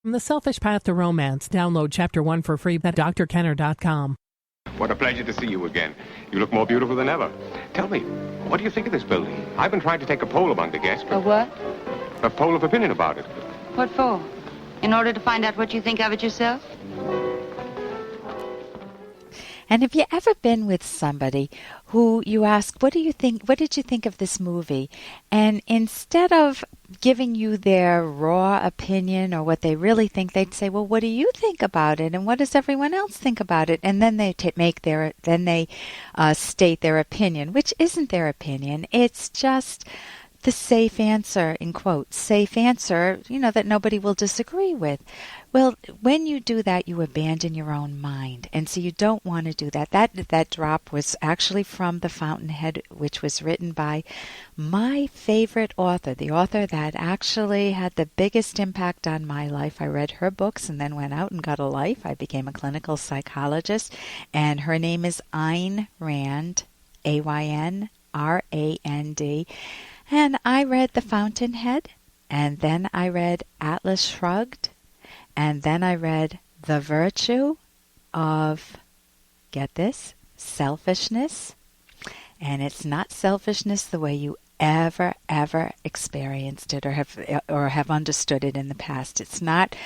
From The Selfish Path to Romance, download Chapter 1 for free at drkenner.com. What a pleasure to see you again. You look more beautiful than ever. Tell me, what do you think of this building? I've been trying to take a poll among the guests. A what? A poll of opinion about it. What for? In order to find out what you think of it yourself? And have you ever been with somebody who you ask, what do you think, what did you think of this movie? And instead of giving you their raw opinion or what they really think, they'd say, well, what do you think about it? And what does everyone else think about it? And then they state their opinion, which isn't their opinion. It's just the safe answer, in quotes, safe answer, that nobody will disagree with. Well, when you do that, you abandon your own mind. And so you don't want to do that. That drop was actually from The Fountainhead, which was written by my favorite author, the author that actually had the biggest impact on my life. I read her books and then went out and got a life. I became a clinical psychologist. And her name is Ayn Rand, Aynrand. And I read The Fountainhead, and then I read Atlas Shrugged, and then I read The Virtue of, get this, Selfishness. And it's not selfishness the way you ever experienced it or have understood it in the past. It's not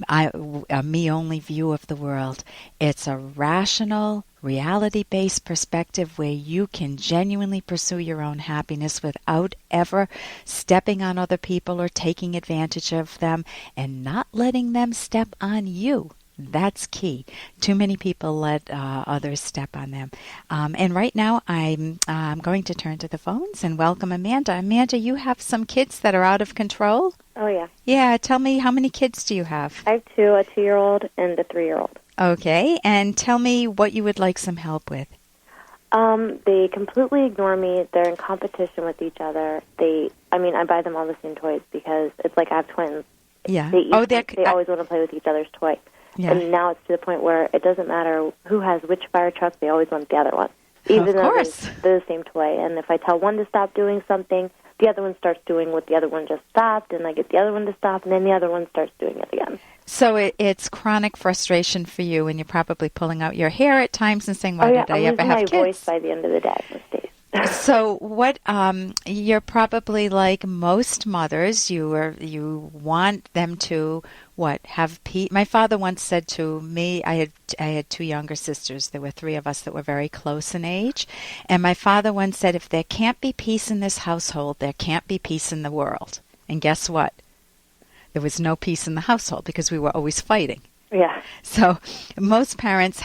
a me-only view of the world. It's a rational, reality-based perspective where you can genuinely pursue your own happiness without ever stepping on other people or taking advantage of them and not letting them step on you. That's key. Too many people let others step on them. And right now I'm going to turn to the phones and welcome Amanda. Amanda, you have some kids that are out of control? Oh, yeah. Yeah, tell me, how many kids do you have? I have two, a 2-year-old and a 3-year-old. Okay, and tell me what you would like some help with. They completely ignore me. They're in competition with each other. I buy them all the same toys because it's like I have twins. Yeah. They always want to play with each other's toy. Yeah. And now it's to the point where it doesn't matter who has which fire truck, they always want the other one. Even though they're the same toy. And if I tell one to stop doing something, the other one starts doing what the other one just stopped, and I get the other one to stop, and then the other one starts doing it again. So it's chronic frustration for you, and you're probably pulling out your hair at times and saying, why did I ever have kids? I'm losing my voice by the end of the day most days. So what, you're probably like most mothers, you want them to, have peace. My father once said to me, I had two younger sisters. There were 3 of us that were very close in age. And my father once said, if there can't be peace in this household, there can't be peace in the world. And guess what? There was no peace in the household because we were always fighting. Yeah. So most parents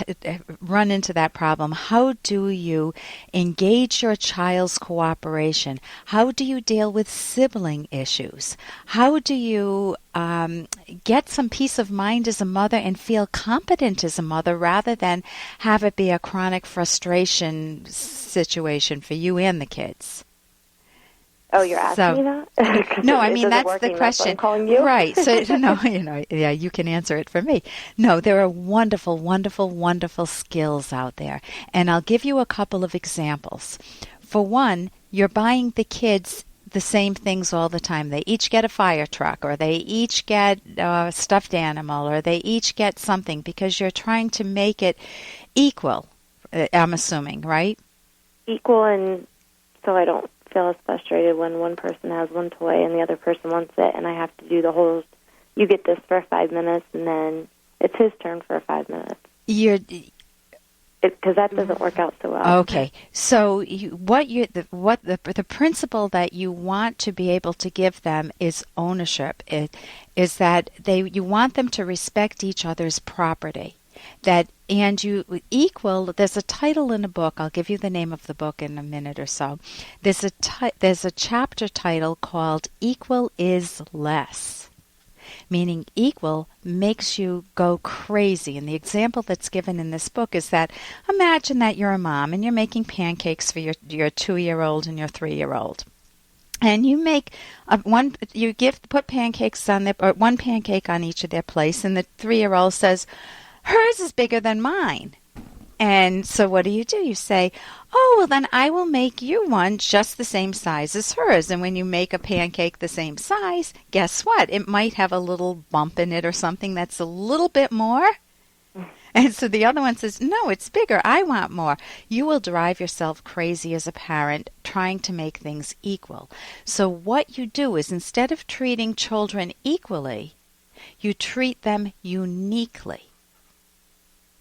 run into that problem. How do you engage your child's cooperation? How do you deal with sibling issues? How do you get some peace of mind as a mother and feel competent as a mother rather than have it be a chronic frustration situation for you and the kids? Oh, you're asking me that? No, I mean, that's the question. I'm calling you. Right. So, yeah, you can answer it for me. No, there are wonderful, wonderful, wonderful skills out there. And I'll give you a couple of examples. For one, you're buying the kids the same things all the time. They each get a fire truck, or they each get a stuffed animal, or they each get something because you're trying to make it equal, I'm assuming, right? Equal, and so I don't feel as frustrated when one person has one toy and the other person wants it, and I have to do the whole, you get this for 5 minutes, and then it's his turn for 5 minutes. Because that doesn't work out so well. Okay, so the principle that you want to be able to give them is ownership. It is that you want them to respect each other's property. There's a title in a book. I'll give you the name of the book in a minute or so. There's a chapter title called Equal is Less, meaning equal makes you go crazy. And the example that's given in this book is that imagine that you're a mom and you're making pancakes for your 2-year-old and your 3-year-old. And you make put pancakes on one pancake on each of their plates, and the 3-year-old says, hers is bigger than mine. And so what do? You say, oh, well, then I will make you one just the same size as hers. And when you make a pancake the same size, guess what? It might have a little bump in it or something that's a little bit more. And so the other one says, no, it's bigger. I want more. You will drive yourself crazy as a parent trying to make things equal. So what you do is instead of treating children equally, you treat them uniquely.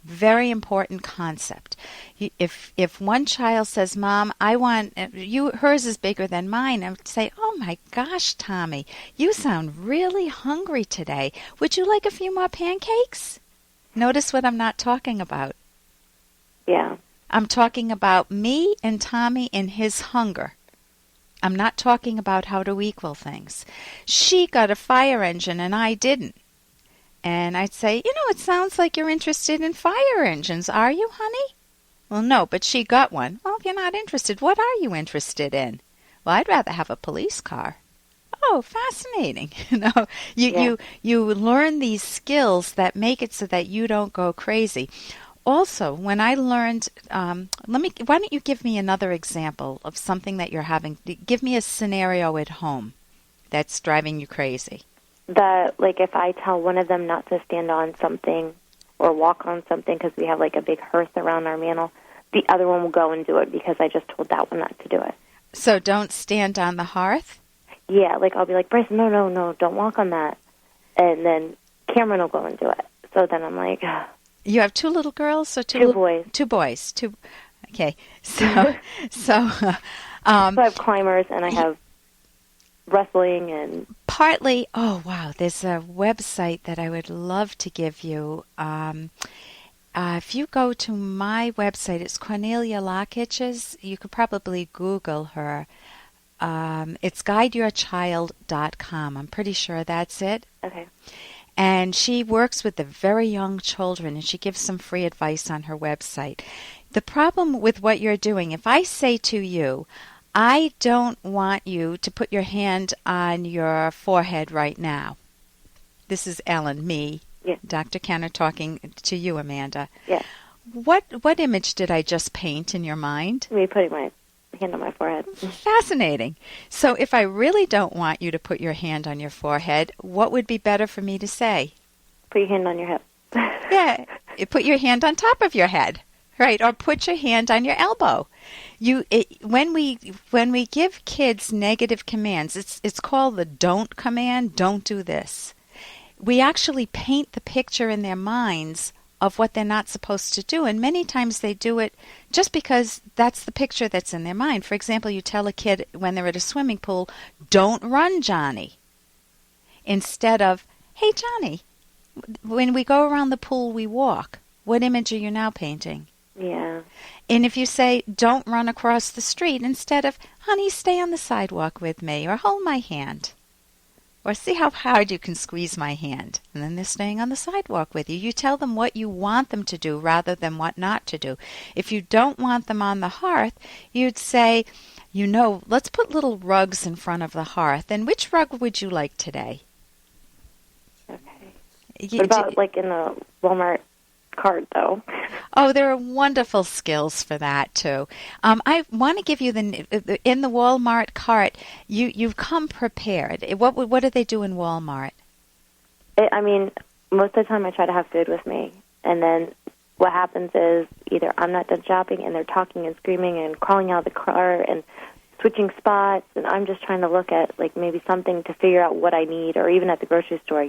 Very important concept. If one child says, Mom, I want hers is bigger than mine, I would say, oh my gosh, Tommy, you sound really hungry today. Would you like a few more pancakes? Notice what I'm not talking about. Yeah. I'm talking about me and Tommy and his hunger. I'm not talking about how to equal things. She got a fire engine and I didn't. And I'd say, it sounds like you're interested in fire engines. Are you, honey? Well, no, but she got one. Well, if you're not interested, what are you interested in? Well, I'd rather have a police car. Oh, fascinating. You learn these skills that make it so that you don't go crazy. Also, when I learned, why don't you give me another example of something that you're having? Give me a scenario at home that's driving you crazy. That, like, if I tell one of them not to stand on something or walk on something because we have, like, a big hearth around our mantle, the other one will go and do it because I just told that one not to do it. So don't stand on the hearth? Yeah, like, I'll be like, Bryce, no, don't walk on that. And then Cameron will go and do it. So then I'm like... You have two little girls or two boys? Two boys. Okay. So I have climbers and I have wrestling and... Partly, oh, wow, there's a website that I would love to give you. If you go to my website, it's Cornelia Lockitch's. You could probably Google her. It's guideyourchild.com. I'm pretty sure that's it. Okay. And she works with the very young children, and she gives some free advice on her website. The problem with what you're doing, if I say to you, I don't want you to put your hand on your forehead right now. This is Ellen, me, yeah. Dr. Kenner talking to you, Amanda. Yeah. What image did I just paint in your mind? Me putting my hand on my forehead. Fascinating. So if I really don't want you to put your hand on your forehead, what would be better for me to say? Put your hand on your hip. Yeah. Put your hand on top of your head. Right, or put your hand on your elbow. When we give kids negative commands, it's called the don't command, don't do this. We actually paint the picture in their minds of what they're not supposed to do, and many times they do it just because that's the picture that's in their mind. For example, you tell a kid when they're at a swimming pool, don't run, Johnny. Instead of, hey, Johnny, when we go around the pool, we walk. What image are you now painting? Yeah. And if you say, don't run across the street, instead of, honey, stay on the sidewalk with me, or hold my hand, or see how hard you can squeeze my hand, and then they're staying on the sidewalk with you. You tell them what you want them to do rather than what not to do. If you don't want them on the hearth, you'd say, let's put little rugs in front of the hearth, and which rug would you like today? Okay. What about, like, in the Walmart cart, though? Oh, there are wonderful skills for that too. I want to give you in the Walmart cart. You've come prepared. What do they do in Walmart? Most of the time I try to have food with me, and then what happens is either I'm not done shopping and they're talking and screaming and crawling out of the car and switching spots, and I'm just trying to look at, like, maybe something to figure out what I need, or even at the grocery store,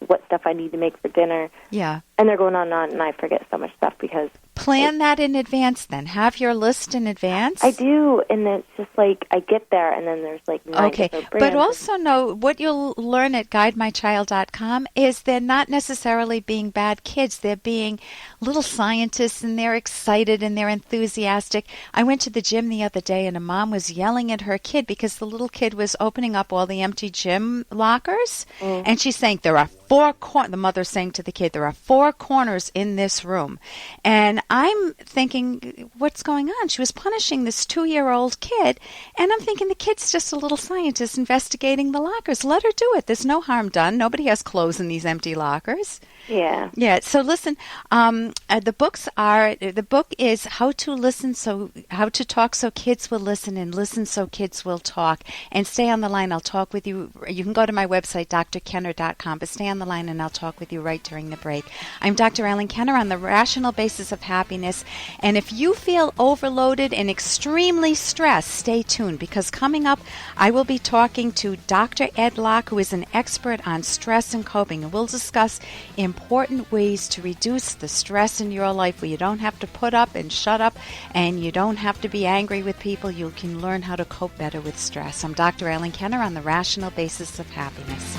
what stuff I need to make for dinner. Yeah. And they're going on and on, and I forget so much stuff because... Plan that in advance, then. Have your list in advance. I do, and it's just like I get there, and then there's like 9 okay, but also know what you'll learn at guidemychild.com is they're not necessarily being bad kids. They're being little scientists, and they're excited and they're enthusiastic. I went to the gym the other day, and a mom was yelling at her kid because the little kid was opening up all the empty gym lockers, and she's saying there are 4 corners. The mother's saying to the kid, there are 4 corners in this room, and I'm thinking, what's going on? She was punishing this 2-year-old kid, and I'm thinking the kid's just a little scientist investigating the lockers. Let her do it. There's no harm done. Nobody has clothes in these empty lockers. Yeah. Yeah. So listen, the book is How to Talk So Kids Will Listen and Listen So Kids Will Talk. And stay on the line. I'll talk with you. You can go to my website, drkenner.com, but stay on the line and I'll talk with you right during the break. I'm Dr. Ellen Kenner on the Rational Basis of Happiness. And if you feel overloaded and extremely stressed, stay tuned, because coming up, I will be talking to Dr. Ed Locke, who is an expert on stress and coping, and we'll discuss important ways to reduce the stress in your life where you don't have to put up and shut up and you don't have to be angry with people. You can learn how to cope better with stress. I'm Dr. Ellen Kenner on the Rational Basis of Happiness.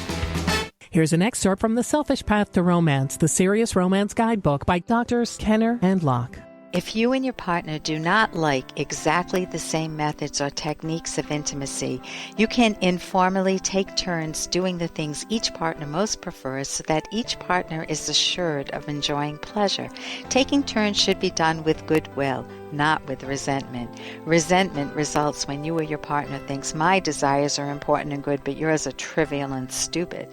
Here's an excerpt from The Selfish Path to Romance, the Serious Romance Guidebook by Drs. Kenner and Locke. If you and your partner do not like exactly the same methods or techniques of intimacy, you can informally take turns doing the things each partner most prefers so that each partner is assured of enjoying pleasure. Taking turns should be done with goodwill, not with resentment. Resentment results when you or your partner thinks my desires are important and good, but yours are trivial and stupid.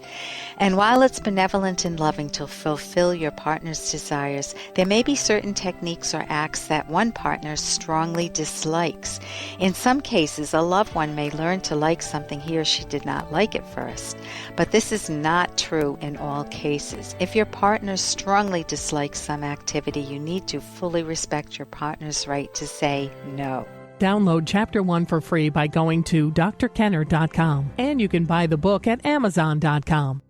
And while it's benevolent and loving to fulfill your partner's desires, there may be certain techniques or acts that one partner strongly dislikes. In some cases, a loved one may learn to like something he or she did not like at first, but this is not true in all cases. If your partner strongly dislikes some activity, you need to fully respect your partner's right to say no. Download Chapter 1 for free by going to drkenner.com, and you can buy the book at amazon.com.